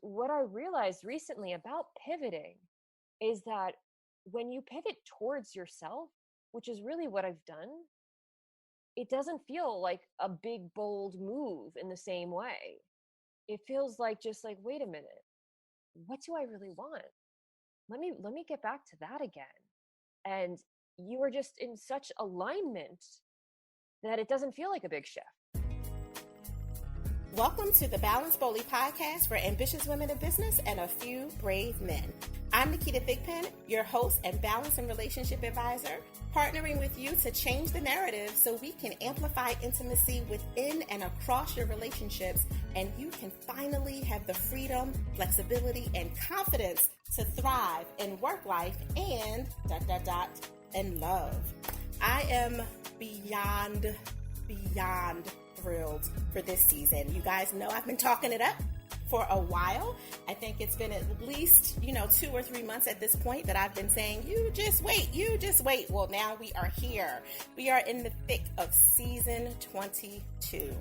what I realized recently about pivoting is that when you pivot towards yourself, which is really what I've done, it doesn't feel like a big, bold move in the same way. It feels like just like, wait a minute, what do I really want? Let me get back to that again. And you are just in such alignment that it doesn't feel like a big shift. Welcome to the Balance Boldly podcast for ambitious women in business and a few brave men. I'm Naketa Thigpen, your host and balance and relationship advisor, partnering with you to change the narrative so we can amplify intimacy within and across your relationships, and you can finally have the freedom, flexibility, and confidence to thrive in work life and in love. I am beyond thrilled for this season. You guys know I've been talking it up for a while. I think it's been at least, 2 or 3 months at this point that I've been saying, you just wait. Well, now we are here. We are in the thick of season 22.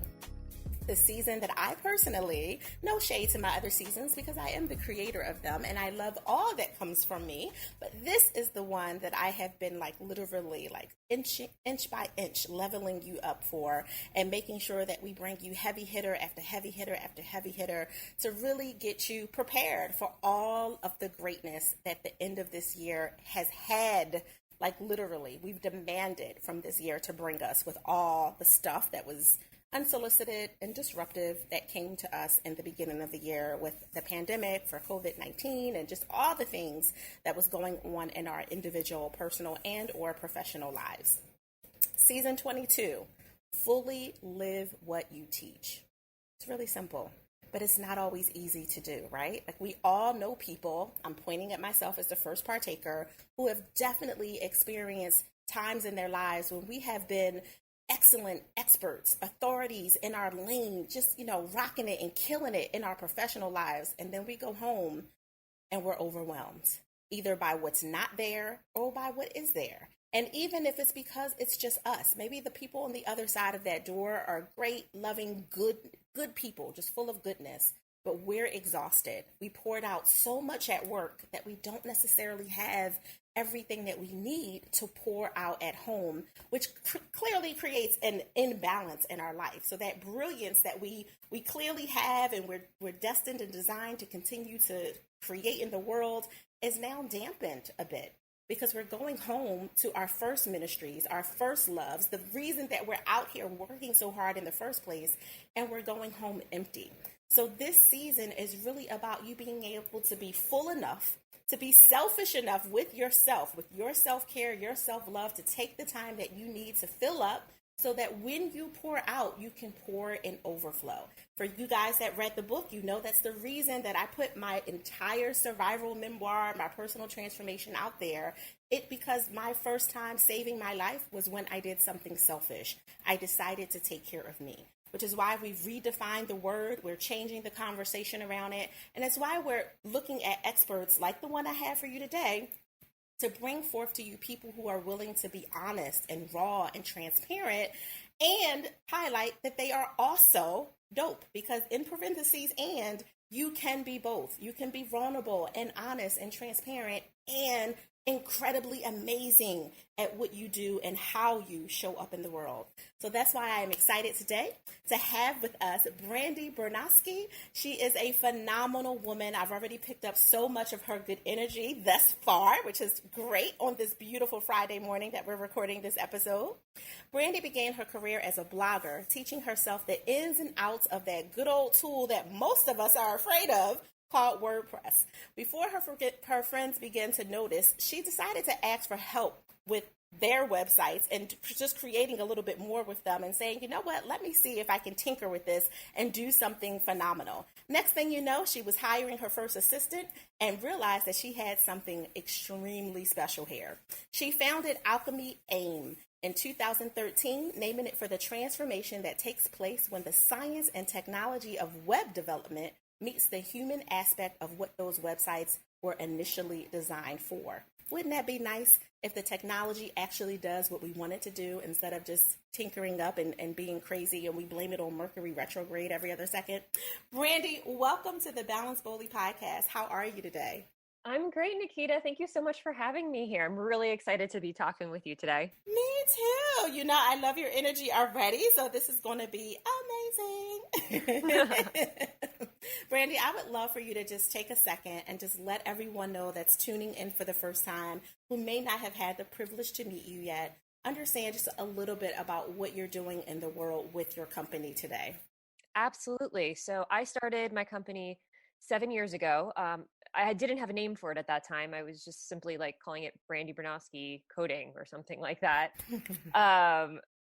The season that I personally, no shade to my other seasons because I am the creator of them and I love all that comes from me, but this is the one that I have been literally inch by inch leveling you up for and making sure that we bring you heavy hitter after heavy hitter after heavy hitter to really get you prepared for all of the greatness that the end of this year has had. Literally, we've demanded from this year to bring us with all the stuff that was unsolicited and disruptive that came to us in the beginning of the year with the pandemic for COVID-19 and just all the things that was going on in our individual, personal, and or professional lives. Season 22, fully live what you teach. It's really simple, but it's not always easy to do, right? We all know people, I'm pointing at myself as the first partaker, who have definitely experienced times in their lives when we have been excellent experts, authorities in our lane, just, rocking it and killing it in our professional lives. And then we go home and we're overwhelmed, either by what's not there or by what is there. And even if it's because it's just us, maybe the people on the other side of that door are great, loving, good people, just full of goodness, but we're exhausted. We poured out so much at work that we don't necessarily have everything that we need to pour out at home, which clearly creates an imbalance in our life. So that brilliance that we clearly have and we're destined and designed to continue to create in the world is now dampened a bit because we're going home to our first ministries, our first loves, the reason that we're out here working so hard in the first place, and we're going home empty. So this season is really about you being able to be full enough, to be selfish enough with your self-care, your self-love, to take the time that you need to fill up so that when you pour out, you can pour in overflow. For you guys that read the book, that's the reason that I put my entire survival memoir, my personal transformation out there. Because my first time saving my life was when I did something selfish. I decided to take care of me, which is why we've redefined the word. We're changing the conversation around it. And that's why we're looking at experts like the one I have for you today to bring forth to you people who are willing to be honest and raw and transparent and highlight that they are also dope, because in parentheses, and you can be both. You can be vulnerable and honest and transparent and incredibly amazing at what you do and how you show up in the world. So that's why I am excited today to have with us Brandi Bernoskie. She is a phenomenal woman. I've already picked up so much of her good energy thus far, which is great on this beautiful Friday morning that we're recording this episode. Brandi began her career as a blogger, teaching herself the ins and outs of that good old tool that most of us are afraid of, called WordPress. Before her friends began to notice, she decided to ask for help with their websites and just creating a little bit more with them and saying, you know what, let me see if I can tinker with this and do something phenomenal. Next thing you know, she was hiring her first assistant and realized that she had something extremely special here. She founded Alchemy+Aim in 2013, naming it for the transformation that takes place when the science and technology of web development meets the human aspect of what those websites were initially designed for. Wouldn't that be nice if the technology actually does what we want it to do instead of just tinkering up and being crazy and we blame it on Mercury retrograde every other second? Brandi, welcome to the Balance Boldly podcast. How are you today? I'm great, Naketa. Thank you so much for having me here. I'm really excited to be talking with you today. Me too. You know, I love your energy already, so this is going to be amazing. Brandi, I would love for you to just take a second and just let everyone know that's tuning in for the first time, who may not have had the privilege to meet you yet, understand just a little bit about what you're doing in the world with your company today. Absolutely. So I started my company 7 years ago. I didn't have a name for it at that time. I was just simply like calling it Brandi Bernoskie Coding or something like that.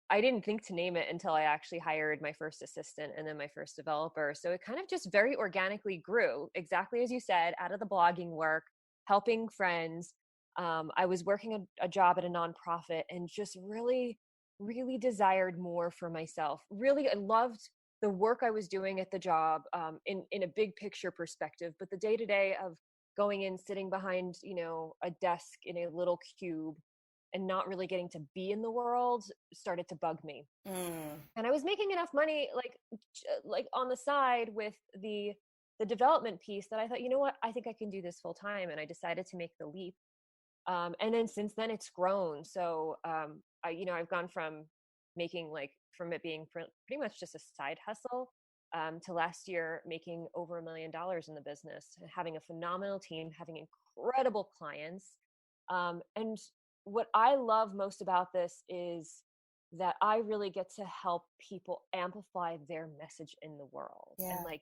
I didn't think to name it until I actually hired my first assistant and then my first developer. So it kind of just very organically grew, exactly as you said, out of the blogging work, helping friends. I was working a job at a nonprofit and just really, really desired more for myself. Really, I loved the work I was doing at the job in a big picture perspective, but the day to day of going in, sitting behind, a desk in a little cube and not really getting to be in the world started to bug me. And I was making enough money, like on the side with the development piece that I thought, you know what, I think I can do this full time. And I decided to make the leap. And then since then it's grown. So, I've gone from from it being pretty much just a side hustle, to last year making over $1 million in the business, having a phenomenal team, having incredible clients. And what I love most about this is that I really get to help people amplify their message in the world, Yeah. and like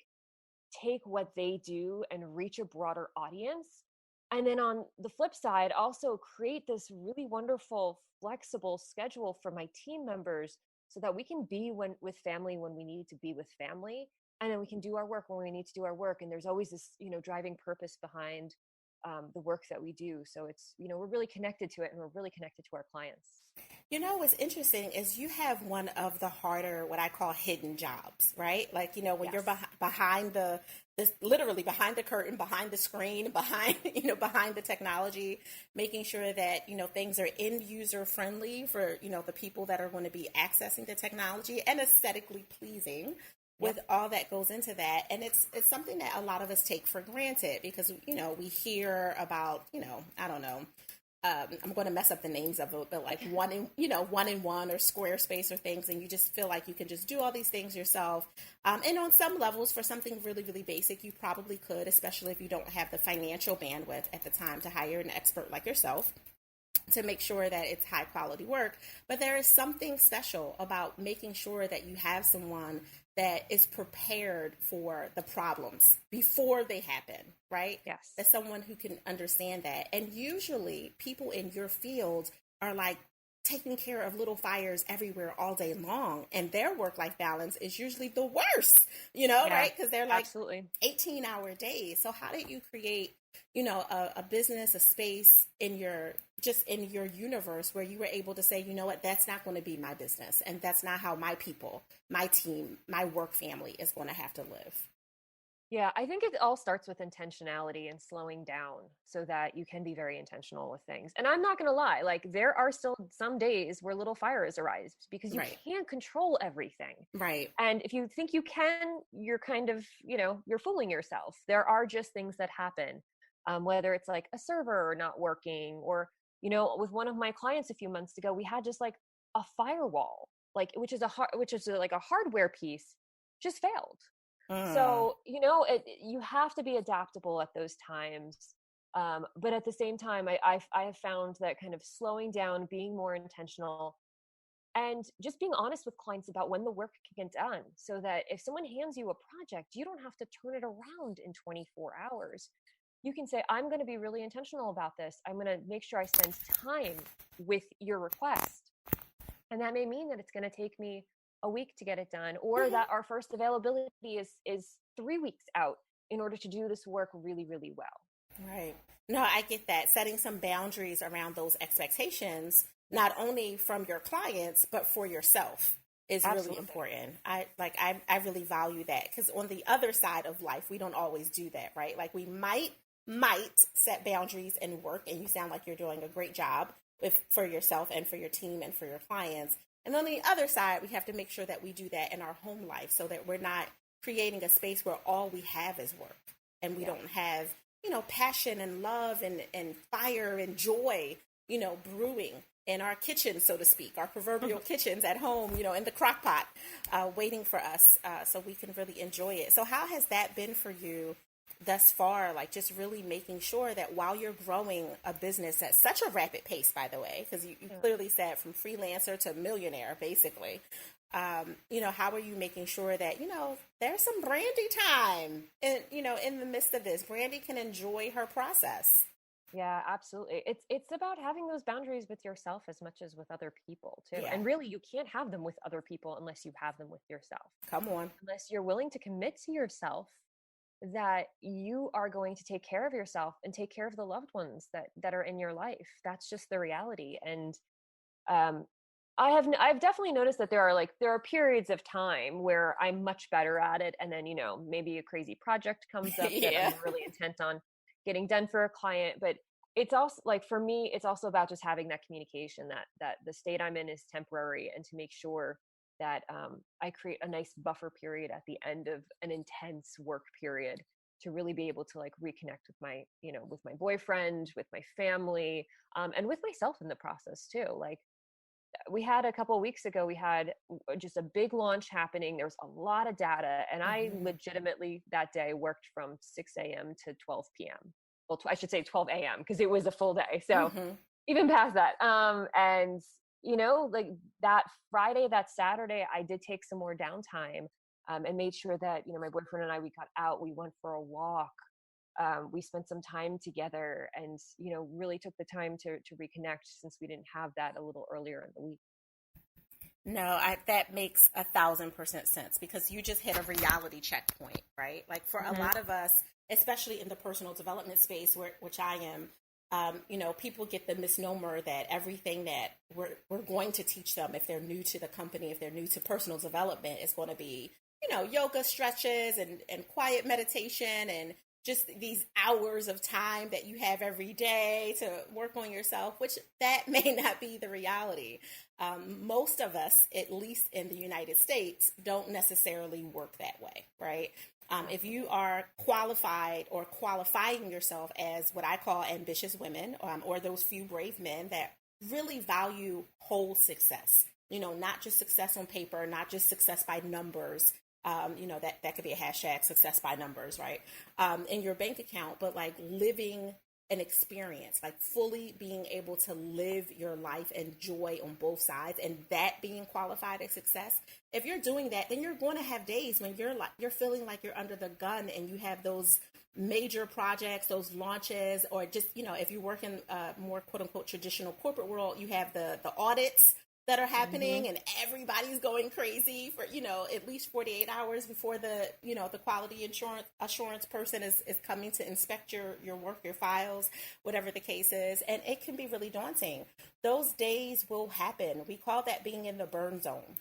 take what they do and reach a broader audience. And then on the flip side, also create this really wonderful, flexible schedule for my team members so that we can be with family when we need to be with family. And then we can do our work when we need to do our work. And there's always this, driving purpose behind the work that we do. So it's, we're really connected to it, and we're really connected to our clients. You know, what's interesting is you have one of the harder, what I call hidden jobs, right? Like, when Yes. you're behind literally behind the curtain, behind the screen, behind the technology, making sure that, things are end user friendly for, the people that are going to be accessing the technology and aesthetically pleasing with all that goes into that. And it's something that a lot of us take for granted because, we hear about, I don't know, I'm going to mess up the names of it, but like one in one or Squarespace or things, and you just feel like you can just do all these things yourself. And on some levels, for something really, really basic, you probably could, especially if you don't have the financial bandwidth at the time to hire an expert like yourself to make sure that it's high quality work. But there is something special about making sure that you have someone that is prepared for the problems before they happen, right? Yes. That's someone who can understand that. And usually people in your field are like taking care of little fires everywhere all day long. And their work-life balance is usually the worst, right? Because they're like absolutely 18-hour days. So how did you create, a business, a space in your universe where you were able to say, you know what, that's not going to be my business. And that's not how my people, my team, my work family is going to have to live. Yeah, I think it all starts with intentionality and slowing down so that you can be very intentional with things. And I'm not going to lie, like there are still some days where little fires arise because you can't control everything. Right. And if you think you can, you're kind of, you're fooling yourself. There are just things that happen, whether it's like a server not working or, with one of my clients a few months ago, we had just like a firewall, which is like a hardware piece, just failed. So, you have to be adaptable at those times. But at the same time, I have found that kind of slowing down, being more intentional, and just being honest with clients about when the work can get done so that if someone hands you a project, you don't have to turn it around in 24 hours. You can say, I'm going to be really intentional about this. I'm going to make sure I spend time with your request. And that may mean that it's going to take me a week to get it done, or that our first availability is 3 weeks out in order to do this work really, really well. Right. No, I get that. Setting some boundaries around those expectations, not only from your clients, but for yourself is really important. I really value that because on the other side of life, we don't always do that, right? Like we might might set boundaries and work, and you sound like you're doing a great job for yourself and for your team and for your clients. And on the other side, we have to make sure that we do that in our home life so that we're not creating a space where all we have is work and we don't have, passion and love and fire and joy, brewing in our kitchens, so to speak, our proverbial kitchens at home, in the crock pot, waiting for us so we can really enjoy it. So how has that been for you thus far? Like just really making sure that while you're growing a business at such a rapid pace, by the way, because you clearly said from freelancer to millionaire, basically, how are you making sure that, there's some Brandi time in the midst of this? Brandi can enjoy her process. Yeah, absolutely. It's about having those boundaries with yourself as much as with other people too. Yeah. And really, you can't have them with other people unless you have them with yourself. Come on. Unless you're willing to commit to yourself that you are going to take care of yourself and take care of the loved ones that are in your life. That's just the reality. And I've definitely noticed that there are periods of time where I'm much better at it, and then maybe a crazy project comes up that I'm really intent on getting done for a client. But it's also like, for me, it's also about just having that communication that the state I'm in is temporary, and to make sure that I create a nice buffer period at the end of an intense work period to really be able to like reconnect with my boyfriend, with my family, and with myself in the process too. Like, we had a couple of weeks ago, we had just a big launch happening. There was a lot of data, and I legitimately that day worked from 6 a.m. to 12 p.m. Well, I should say 12 a.m. because it was a full day. So even past that. And like that Friday, that Saturday, I did take some more downtime, and made sure that, my boyfriend and I, we got out, we went for a walk. We spent some time together, and really took the time to reconnect, since we didn't have that a little earlier in the week. No, that makes 1,000% sense, because you just hit a reality checkpoint, right? Like for a lot of us, especially in the personal development space, which I am, people get the misnomer that everything that we're going to teach them, if they're new to the company, if they're new to personal development, is going to be, yoga stretches and quiet meditation and just these hours of time that you have every day to work on yourself, which that may not be the reality. Most of us, at least in the United States, don't necessarily work that way, right? If you are qualified or qualifying yourself as what I call ambitious women, or those few brave men that really value whole success, not just success on paper, not just success by numbers, that could be a hashtag, success by numbers, right? In your bank account, but like living an experience, like fully being able to live your life and joy on both sides, and that being qualified as success. If you're doing that, then you're going to have days when you're feeling like you're under the gun, and you have those major projects, those launches, or just, if you work in a more quote unquote traditional corporate world, you have the audits that are happening, and everybody's going crazy for, at least 48 hours before the quality assurance person is coming to inspect your work, your files, whatever the case is. And it can be really daunting. Those days will happen. We call that being in the burn zone.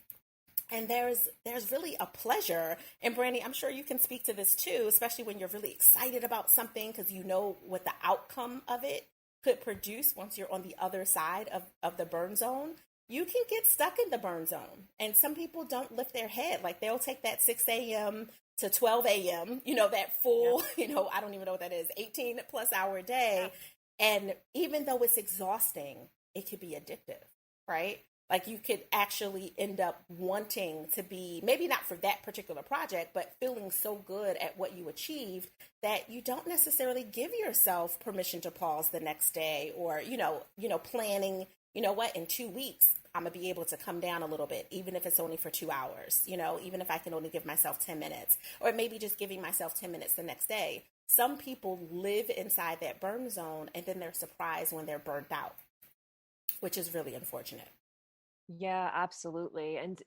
And there's really a pleasure. And Brandi, I'm sure you can speak to this too, especially when you're really excited about something, because you know what the outcome of it could produce once you're on the other side of the burn zone. You can get stuck in the burn zone. And some people don't lift their head. Like they'll take that 6 a.m. to 12 a.m., that full, I don't even know what that is, 18 plus hour day. Yeah. And even though it's exhausting, it could be addictive, right? Like you could actually end up wanting to be, maybe not for that particular project, but feeling so good at what you achieved that you don't necessarily give yourself permission to pause the next day, or, planning, in 2 weeks, I'm going to be able to come down a little bit, even if it's only for 2 hours, even if I can only give myself 10 minutes, or maybe just giving myself 10 minutes the next day. Some people live inside that burn zone, and then they're surprised when they're burnt out, which is really unfortunate. Yeah, absolutely. And,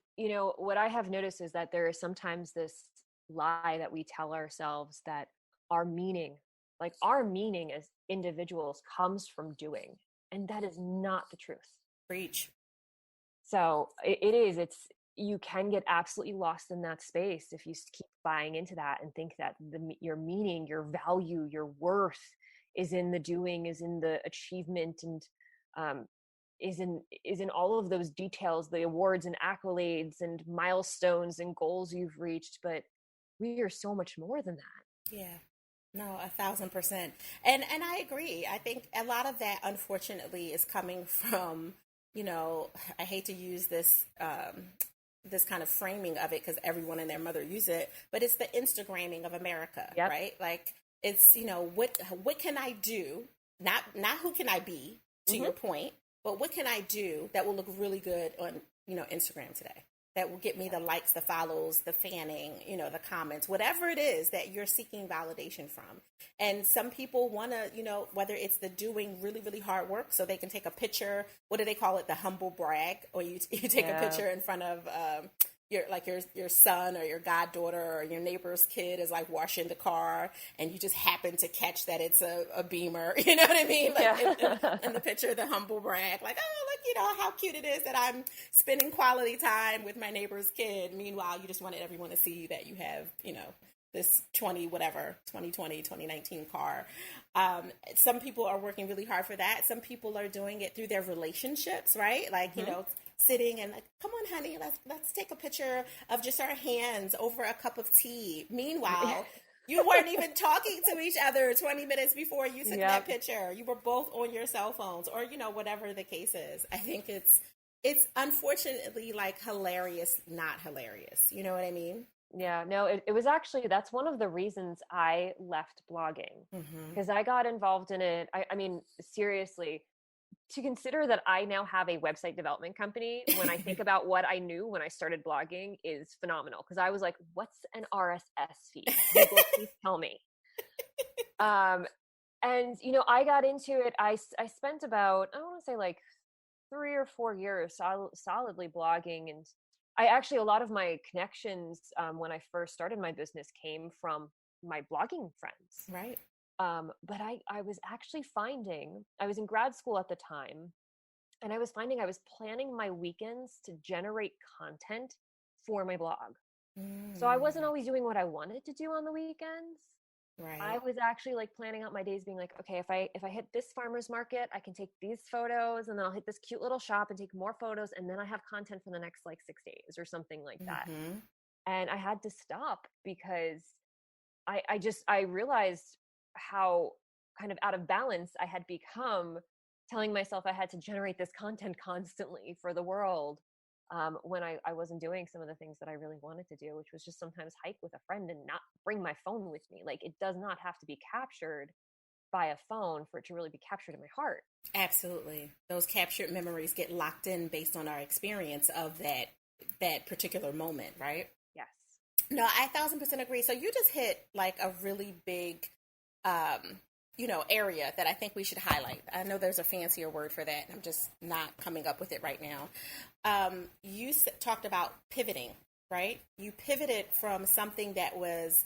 what I have noticed is that there is sometimes this lie that we tell ourselves that our meaning as individuals comes from doing. And that is not the truth. Preach. So it is, you can get absolutely lost in that space if you keep buying into that and think that your meaning, your value, your worth is in the doing, is in the achievement, and um, is in all of those details, the awards and accolades and milestones and goals you've reached. But we are so much more than that. Yeah. No, 1,000%. And I agree. I think a lot of that, unfortunately, is coming from, I hate to use this kind of framing of it because everyone and their mother use it, but it's the Instagramming of America, Yep. right? Like it's, what can I do? Not who can I be, to your point, but what can I do that will look really good on, Instagram today? That will get me the likes, the follows, the fanning, the comments, whatever it is that you're seeking validation from. And some people want to, whether it's the doing really, really hard work so they can take a picture, what do they call it? The humble brag, or you take a picture in front of your son or your goddaughter or your neighbor's kid is like washing the car, and you just happen to catch that it's a Beamer, you know what I mean? Like in the picture, the humble brag, like, oh, look, how cute it is that I'm spending quality time with my neighbor's kid. Meanwhile, you just wanted everyone to see that you have, this 2019 car. Some people are working really hard for that. Some people are doing it through their relationships, right? Like, sitting and like, come on, honey, let's take a picture of just our hands over a cup of tea. Meanwhile, you weren't even talking to each other 20 minutes before you took that picture. You were both on your cell phones, or whatever the case is. I think it's unfortunately like hilarious, not hilarious. You know what I mean? Yeah, no, it was actually, that's one of the reasons I left blogging, because I got involved in it. I mean, seriously, to consider that I now have a website development company, when I think about what I knew when I started blogging, is phenomenal. Because I was like, what's an RSS feed? Google, please tell me. And, I got into it. I spent about, I want to say like 3 or 4 years solidly blogging. And I actually, a lot of my connections when I first started my business came from my blogging friends. Right. But I was actually finding, I was in grad school at the time, and I was finding I was planning my weekends to generate content for my blog. So I wasn't always doing what I wanted to do on the weekends. Right. I was actually like planning out my days, being like, okay, if I hit this farmer's market, I can take these photos, and then I'll hit this cute little shop and take more photos, and then I have content for the next like 6 days or something like that. And I had to stop because I realized how kind of out of balance I had become, telling myself I had to generate this content constantly for the world, when I wasn't doing some of the things that I really wanted to do, which was just sometimes hike with a friend and not bring my phone with me. Like, it does not have to be captured by a phone for it to really be captured in my heart. Absolutely. Those captured memories get locked in based on our experience of that particular moment, right? Yes. No, I 1,000% agree. So you just hit like a really big area that I think we should highlight. I know there's a fancier word for that. I'm just not coming up with it right now. You talked about pivoting, right? You pivoted from something that was,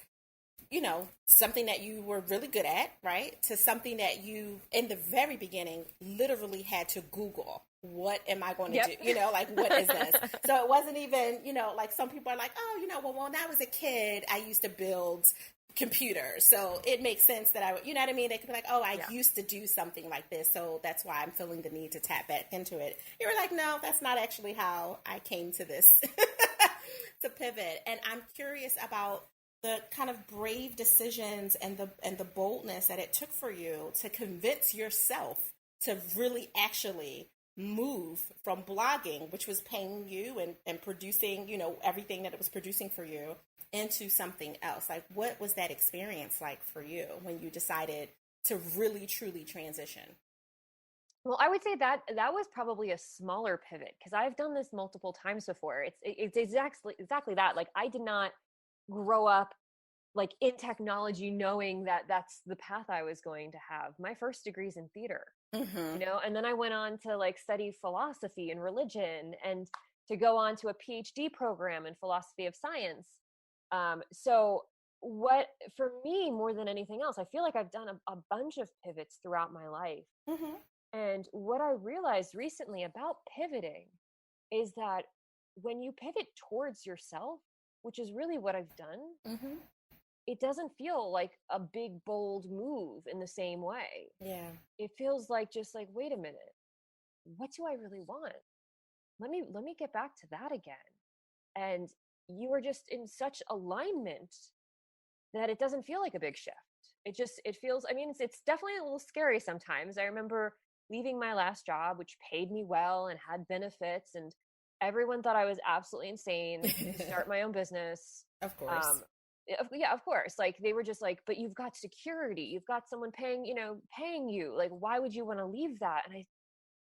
something that you were really good at, right? To something that you, in the very beginning, literally had to Google. What am I going to do? Like, what is this? So it wasn't even, like some people are like, oh, well, when I was a kid, I used to build computers. So it makes sense that I, you know what I mean? They could be like, oh, I used to do something like this. So that's why I'm feeling the need to tap back into it. You were like, no, that's not actually how I came to this, to pivot. And I'm curious about the kind of brave decisions and the boldness that it took for you to convince yourself to really actually move from blogging, which was paying you and producing, everything that it was producing for you, into something else. Like, what was that experience like for you when you decided to really, truly transition? Well, I would say that was probably a smaller pivot, because I've done this multiple times before. It's exactly that. Like, I did not grow up like in technology knowing that that's the path I was going to have. My first degree's in theater, and then I went on to like study philosophy and religion, and to go on to a PhD program in philosophy of science. So what, for me, more than anything else, I feel like I've done a bunch of pivots throughout my life. And what I realized recently about pivoting is that when you pivot towards yourself, which is really what I've done, Mm-hmm. it doesn't feel like a big, bold move in the same way. Yeah. It feels like just like, wait a minute, what do I really want? Let me get back to that again. And you are just in such alignment that it doesn't feel like a big shift. It feels, I mean, it's definitely a little scary sometimes. I remember leaving my last job, which paid me well and had benefits, and everyone thought I was absolutely insane to start my own business. Of course. Um, yeah, of course. Like they were just like, but you've got security, you've got someone paying, paying you. Like, why would you want to leave that? And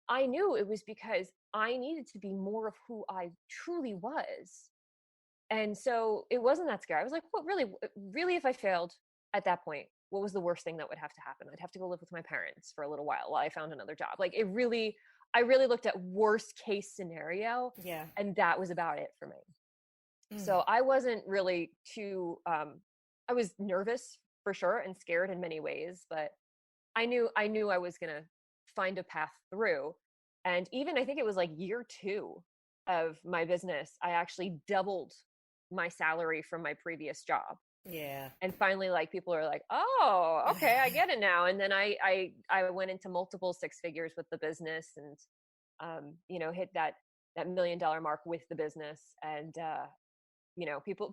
I knew it was because I needed to be more of who I truly was. And so it wasn't that scary. I was like, what really, if I failed at that point, what was the worst thing that would have to happen? I'd have to go live with my parents for a little while I found another job. Like I really looked at worst case scenario. Yeah. And that was about it for me. Mm. So I wasn't really I was nervous for sure and scared in many ways, but I knew I was going to find a path through. And even I think it was like year 2 of my business, I actually doubled my salary from my previous job. Yeah. And finally, like people are like, oh, okay, I get it now. And then I went into multiple 6 figures with the business, and hit that $1 million mark with the business. And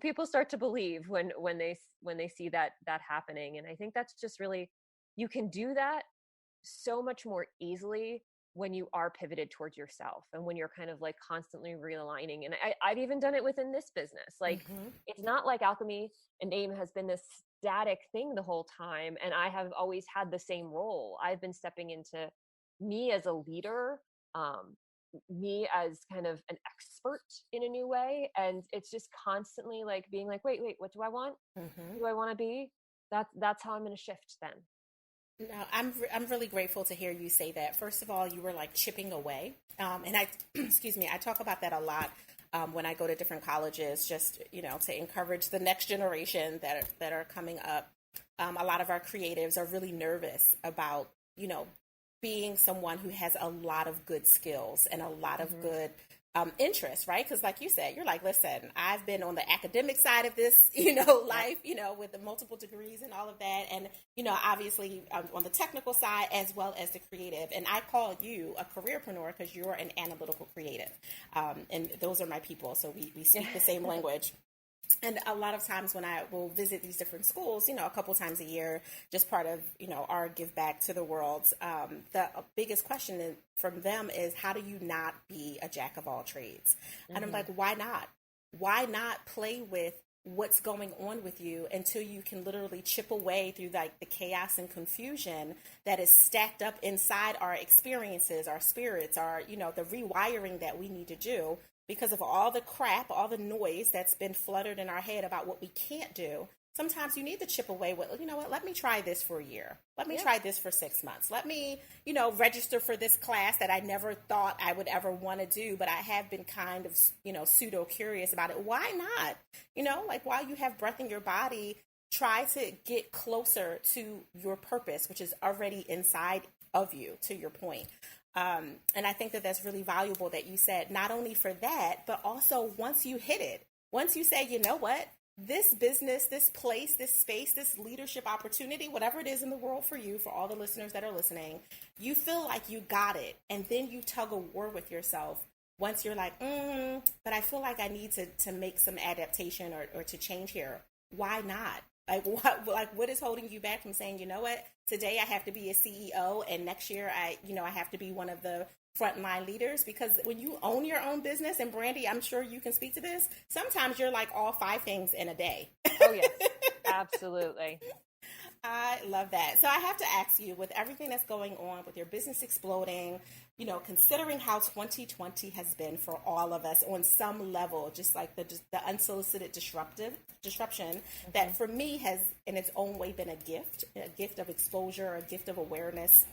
people start to believe when they see that happening. And I think that's just really, you can do that so much more easily when you are pivoted towards yourself and when you're kind of like constantly realigning. And I've even done it within this business. Like Mm-hmm. it's not like Alchemy+Aim has been this static thing the whole time, and I have always had the same role. I've been stepping into me as a leader, me as kind of an expert in a new way. And it's just constantly like being like, wait, what do I want? Mm-hmm. Who do I want to be? That's how I'm going to shift then. No, I'm really grateful to hear you say that. First of all, you were like chipping away, and I excuse me, I talk about that a lot when I go to different colleges, just to encourage the next generation that are coming up. A lot of our creatives are really nervous about being someone who has a lot of good skills and a lot of good interest, right? Because like you said, you're like, listen, I've been on the academic side of this, life, with the multiple degrees and all of that. And, obviously on the technical side as well as the creative. And I call you a careerpreneur because you're an analytical creative. And those are my people. So we speak the same language. And a lot of times when I will visit these different schools, a couple times a year, just part of, our give back to the world, the biggest question from them is, how do you not be a jack of all trades? Mm-hmm. And I'm like, why not? Why not play with what's going on with you until you can literally chip away through like the chaos and confusion that is stacked up inside our experiences, our spirits, our, the rewiring that we need to do because of all the crap, all the noise that's been fluttered in our head about what we can't do. Sometimes you need to chip away with, let me try this for a year. Let me try this for 6 months. Let me, register for this class that I never thought I would ever want to do, but I have been kind of, pseudo curious about it. Why not? Like while you have breath in your body, try to get closer to your purpose, which is already inside of you, to your point. And I think that that's really valuable that you said, not only for that, but also once you hit it, once you say, you know what, this business, this place, this space, this leadership opportunity, whatever it is in the world for you, for all the listeners that are listening, you feel like you got it. And then you tug a war with yourself once you're like, but I feel like I need to make some adaptation or to change here. Why not? What is holding you back from saying, you know what, today I have to be a CEO and next year I have to be one of the frontline leaders? Because when you own your own business, and Brandi, I'm sure you can speak to this, sometimes you're like all 5 things in a day. Oh, yes, absolutely. I love that. So I have to ask you, with everything that's going on, with your business exploding, considering how 2020 has been for all of us on some level, just like the unsolicited disruption mm-hmm. that for me has in its own way been a gift of exposure, a gift of awareness,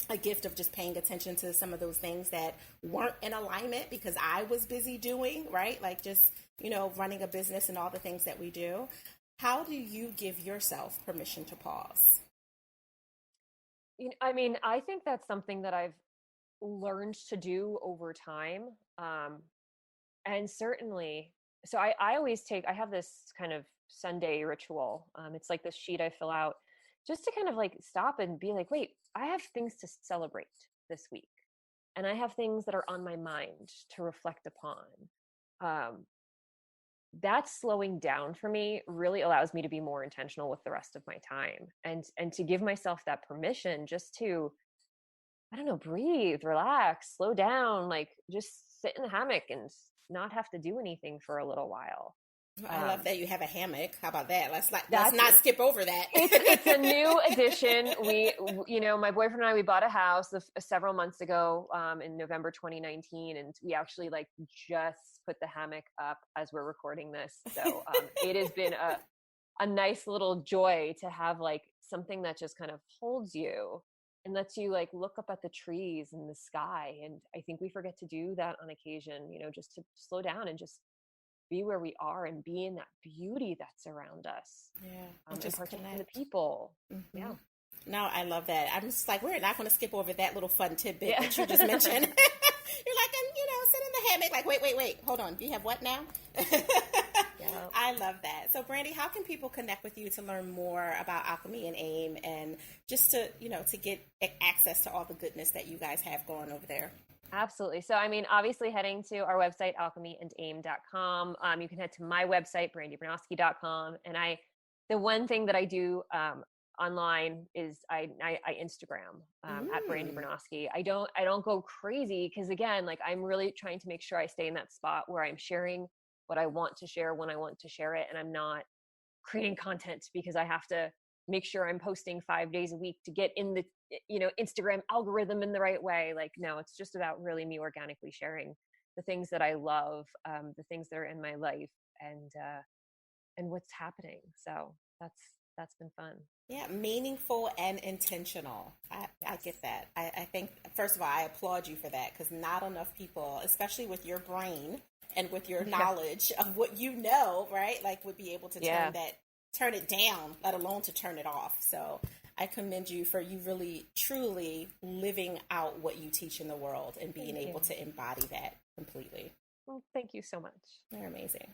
a gift of just paying attention to some of those things that weren't in alignment because I was busy doing, right? Like just, running a business and all the things that we do. How do you give yourself permission to pause? I think that's something that I've learned to do over time. And certainly, so I always I have this kind of Sunday ritual. It's like this sheet I fill out just to kind of like stop and be like, wait, I have things to celebrate this week. And I have things that are on my mind to reflect upon. Um, that slowing down for me really allows me to be more intentional with the rest of my time, and to give myself that permission just to, I don't know, breathe, relax, slow down, like just sit in the hammock and not have to do anything for a little while. I love that you have a hammock. How about that? Let's That's not skip over that. It's a new addition. My boyfriend and I, we bought a house several months ago, in November 2019, and we actually like just put the hammock up as we're recording this. So it has been a nice little joy to have like something that just kind of holds you and lets you like look up at the trees and the sky. And I think we forget to do that on occasion, just to slow down and just be where we are and be in that beauty that's around us. Yeah. And just partake the people. Mm-hmm. Yeah. No, I love that. I'm just like, we're not going to skip over that little fun tidbit that you just mentioned. You're like, sit in the hammock. Like, wait. Hold on. Do you have what now? Yeah. I love that. So, Brandi, how can people connect with you to learn more about Alchemy+Aim and just to, to get access to all the goodness that you guys have going over there? Absolutely. So, obviously heading to our website, alchemy+aim.com. You can head to my website, brandibernoskie.com. And the one thing that I do online is I Instagram at Brandi Bernoskie. I don't go crazy because, again, like I'm really trying to make sure I stay in that spot where I'm sharing what I want to share when I want to share it, and I'm not creating content because I have to make sure I'm posting 5 days a week to get in the Instagram algorithm in the right way. Like, no, it's just about really me organically sharing the things that I love, the things that are in my life, and what's happening. So that's been fun. Yeah, meaningful and intentional. I get that. I think, first of all, I applaud you for that, because not enough people, especially with your brain and with your knowledge of what right, like would be able to turn it down, let alone to turn it off. So I commend you for you really, truly living out what you teach in the world and being able to embody that completely. Well, thank you so much. You're amazing.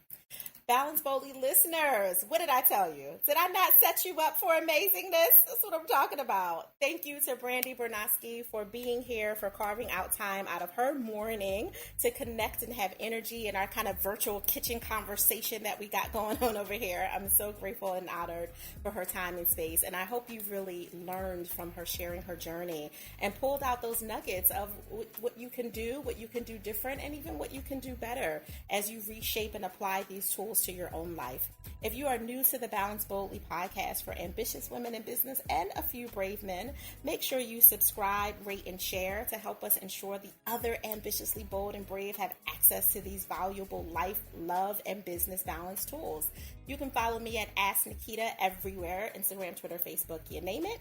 Balance Boldly listeners, what did I tell you? Did I not set you up for amazingness? That's what I'm talking about. Thank you to Brandi Bernoskie for being here, for carving out time out of her morning to connect and have energy in our kind of virtual kitchen conversation that we got going on over here. I'm so grateful and honored for her time and space. And I hope you really learned from her sharing her journey and pulled out those nuggets of what you can do different, and even what you can do better as you reshape and apply these tools to your own life. If you are new to the Balance Boldly podcast for ambitious women in business and a few brave men, make sure you subscribe, rate, and share to help us ensure the other ambitiously bold and brave have access to these valuable life, love, and business balance tools. You can follow me at Ask Naketa everywhere, Instagram, Twitter, Facebook, you name it.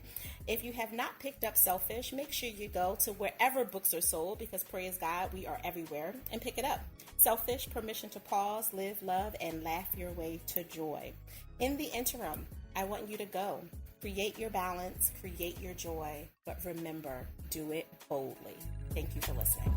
If you have not picked up Selfish, make sure you go to wherever books are sold, because praise God, we are everywhere, and pick it up. Selfish, permission to pause, live, love, and laugh your way to joy. In the interim, I want you to go. Create your balance, create your joy, but remember, do it boldly. Thank you for listening.